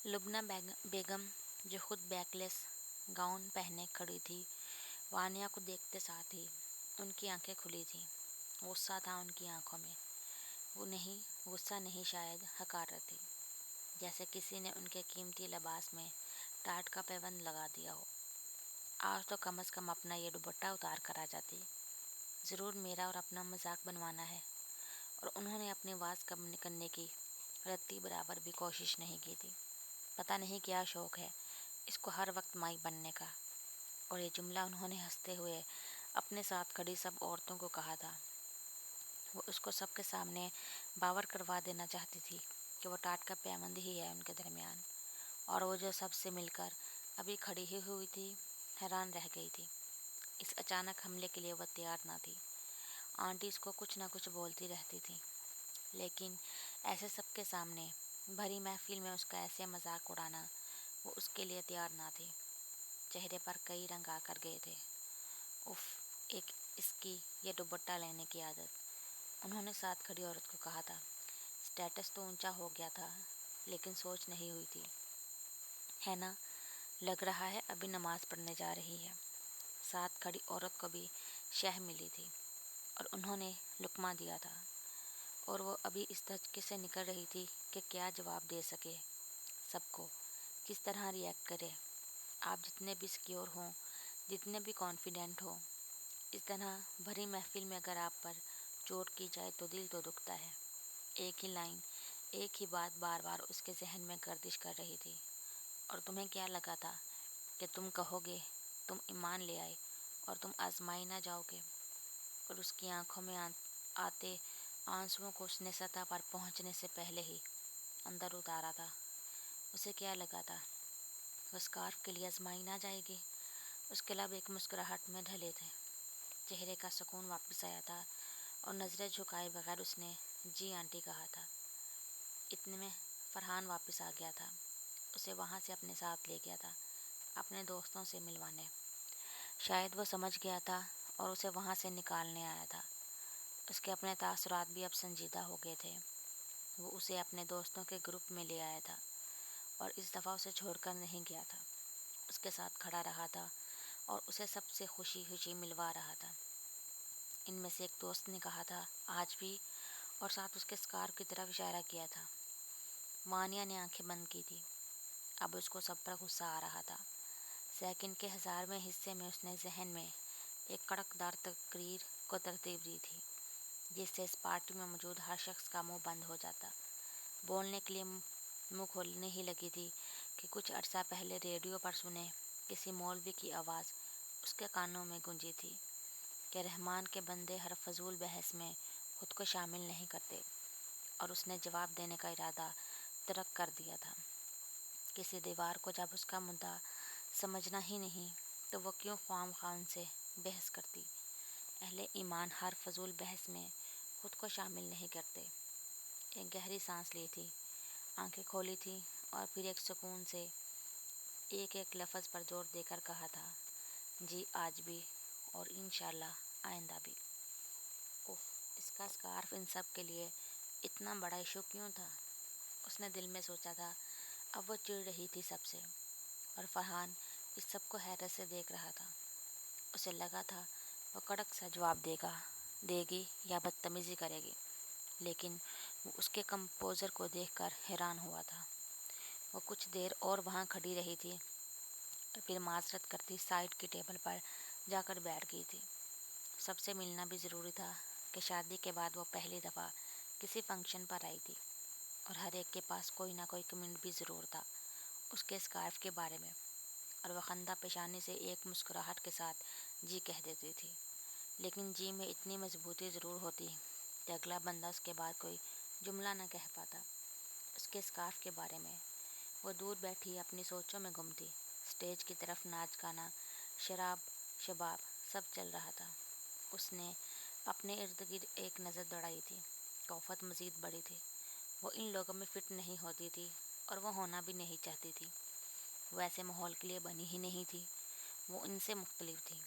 लुबना बेगम जो खुद backless gown पहने खड़ी थी, वानिया को देखते साथ ही उनकी आंखें खुली थीं। गुस्सा था उनकी आंखों में। वो नहीं, गुस्सा नहीं, शायद हकारत थी, जैसे किसी ने उनके कीमती लिबास में टाट का पैबंद लगा दिया हो। आज तो कम से कम अपना ये दुपट्टा उतार कर आ जाती। ज़रूर मेरा और अपना मजाक बनवाना है। और उन्होंने अपनी आवाज़ कम करने की रत्ती बराबर भी कोशिश नहीं की थी। पता नहीं क्या शौक़ है इसको हर वक्त माई बनने का। और ये जुमला उन्होंने हंसते हुए अपने साथ खड़ी सब औरतों को कहा था। वो उसको सबके सामने बावर करवा देना चाहती थी कि वो टाट का पैबंद ही है उनके दरमियान। और वो जो सबसे मिलकर अभी खड़ी ही हुई थी, हैरान रह गई थी। इस अचानक हमले के लिए वह तैयार ना थी। आंटी इसको कुछ ना कुछ बोलती रहती थी, लेकिन ऐसे सबके सामने भरी महफिल में उसका ऐसे मजाक उड़ाना वो उसके लिए तैयार ना थी। चेहरे पर कई रंग आकर गए थे। उफ, एक इसकी ये दुपट्टा लेने की आदत। उन्होंने साथ खड़ी औरत को कहा था। स्टेटस तो ऊंचा हो गया था, लेकिन सोच नहीं हुई थी, है ना? लग रहा है अभी नमाज पढ़ने जा रही है। साथ खड़ी औरत को भी शह मिली थी और उन्होंने लुकमा दिया था। और वो अभी इस धचके से निकल रही थी कि क्या जवाब दे सके सबको, किस तरह रिएक्ट करे। आप जितने भी सिक्योर हों, जितने भी कॉन्फिडेंट हो, इस तरह भरी महफिल में अगर आप पर चोट की जाए तो दिल तो दुखता है। एक ही लाइन, एक ही बात बार बार उसके जहन में गर्दिश कर रही थी। और तुम्हें क्या लगा था कि तुम कहोगे तुम ईमान ले आए और तुम आजमाई ना जाओगे? और उसकी आंखों में आते आंसुओं को उसने सतह पर पहुंचने से पहले ही अंदर उतारा था। उसे क्या लगा था वो स्कार्फ के लिए आजमाई ना जाएगी? उसके लब एक मुस्कुराहट में ढले थे। चेहरे का सुकून वापस आया था और नज़रें झुकाए बगैर उसने जी आंटी कहा था। इतने में फरहान वापस आ गया था। उसे वहाँ से अपने साथ ले गया था, अपने दोस्तों से मिलवाने। शायद वो समझ गया था और उसे वहाँ से निकालने आया था। उसके अपने तासुरात भी अब संजीदा हो गए थे। वो उसे अपने दोस्तों के ग्रुप में ले आया था और इस दफ़ा उसे छोड़कर नहीं गया था। उसके साथ खड़ा रहा था और उसे सबसे खुशी खुशी मिलवा रहा था। इनमें से एक दोस्त ने कहा था आज भी, और साथ उसके स्कार्फ की तरफ इशारा किया था। मानिया ने आंखें बंद की थी। अब उसको सब पर गुस्सा आ रहा था। सेकंड के 1000वें हिस्से में उसने जहन में एक कड़कदार तकरीर को तरतीब दी थी, जिससे इस पार्टी में मौजूद हर शख्स का मुंह बंद हो जाता। बोलने के लिए मुंह खोलने ही लगी थी कि कुछ अर्सा पहले रेडियो पर सुने किसी मौलवी की आवाज़ उसके कानों में गूंजी थी कि रहमान के बंदे हर फजूल बहस में खुद को शामिल नहीं करते। और उसने जवाब देने का इरादा तर्क कर दिया था। किसी दीवार को जब उसका मुद्दा समझना ही नहीं तो वो क्यों ख्वाम खान से बहस करती? अहले ईमान हर फजूल बहस में खुद को शामिल नहीं करते। एक गहरी सांस ली थी, आंखें खोली थी और फिर एक सुकून से एक एक लफ्ज़ पर जोर देकर कहा था, जी आज भी और इंशाल्लाह आइंदा भी। उफ, इसका स्कार्फ इन सब के लिए इतना बड़ा इशू क्यों था? उसने दिल में सोचा था। अब वो चिढ़ रही थी सबसे, और फरहान इस सब को हैरत से देख रहा था। उसे लगा था वो कड़क सा जवाब देगी या बदतमीज़ी करेगी, लेकिन वो उसके कंपोज़र को देखकर हैरान हुआ था। वो कुछ देर और वहाँ खड़ी रही थी और फिर माजरत करती साइड की टेबल पर जाकर बैठ गई थी। सबसे मिलना भी ज़रूरी था कि शादी के बाद वो पहली दफ़ा किसी फंक्शन पर आई थी और हर एक के पास कोई ना कोई कमेंट भी ज़रूर था उसके स्कार्फ के बारे में। और वह खंदा पेशानी से एक मुस्कुराहट के साथ जी कह देती थी, लेकिन जी में इतनी मजबूती ज़रूर होती कि अगला बंदा उसके बाद कोई जुमला न कह पाता। उसके स्कार्फ के बारे में वो दूर बैठी अपनी सोचों में गुम थी। स्टेज की तरफ नाच गाना, शराब, शबाब सब चल रहा था। उसने अपने इर्द गिर्द एक नज़र दौड़ाई थी। कौफत मज़ीद बढ़ी थी। वो इन लोगों में फ़िट नहीं होती थी और वो होना भी नहीं चाहती थी। वो ऐसे माहौल के लिए बनी ही नहीं थी। वो इनसे मुख्तलिफ थी।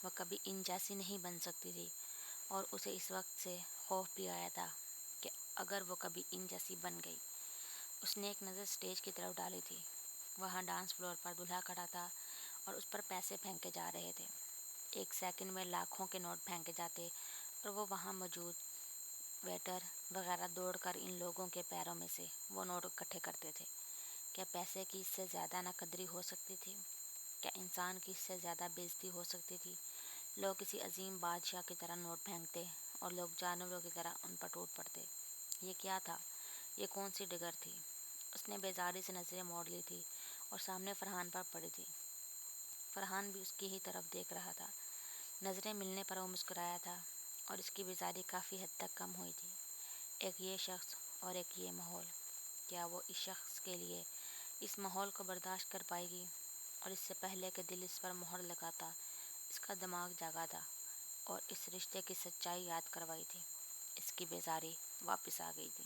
वह कभी इन जैसी नहीं बन सकती थी और उसे इस वक्त से खौफ भी आया था कि अगर वो कभी इन जैसी बन गई, اس نے ایک نظر اسٹیج کی طرف ڈالی تھی۔ وہاں ڈانس فلور پر دولہا کھڑا تھا اور اس پر پیسے پھینکے جا رہے تھے۔ ایک سیکنڈ میں لاکھوں کے نوٹ پھینکے جاتے اور وہ وہاں موجود ویٹر وغیرہ دوڑ کر ان لوگوں کے پیروں میں سے وہ نوٹ اکٹھے کرتے تھے۔ کیا پیسے کی اس سے زیادہ نہ قدری ہو سکتی تھی؟ کیا انسان کی اس سے زیادہ بے عزتی ہو سکتی تھی؟ لوگ کسی عظیم بادشاہ کی طرح نوٹ پھینکتے اور لوگ جانوروں کی طرح ان پر ٹوٹ پڑتے۔ یہ کیا تھا؟ یہ کون سی ڈگر تھی؟ اس نے بیزاری سے نظریں موڑ لی تھی اور سامنے فرحان پر پڑی تھی۔ فرحان بھی اس کی ہی طرف دیکھ رہا تھا۔ نظریں ملنے پر وہ مسکرایا تھا اور اس کی بیزاری کافی حد تک کم ہوئی تھی۔ ایک یہ شخص اور ایک یہ ماحول، کیا وہ اس شخص کے لیے اس ماحول کو برداشت کر پائے گی؟ اور اس سے پہلے کہ دل اس پر مہر لگاتا، اس کا دماغ جاگا تھا اور اس رشتے کی سچائی یاد کروائی تھی۔ اس کی بیزاری واپس آ گئی تھی۔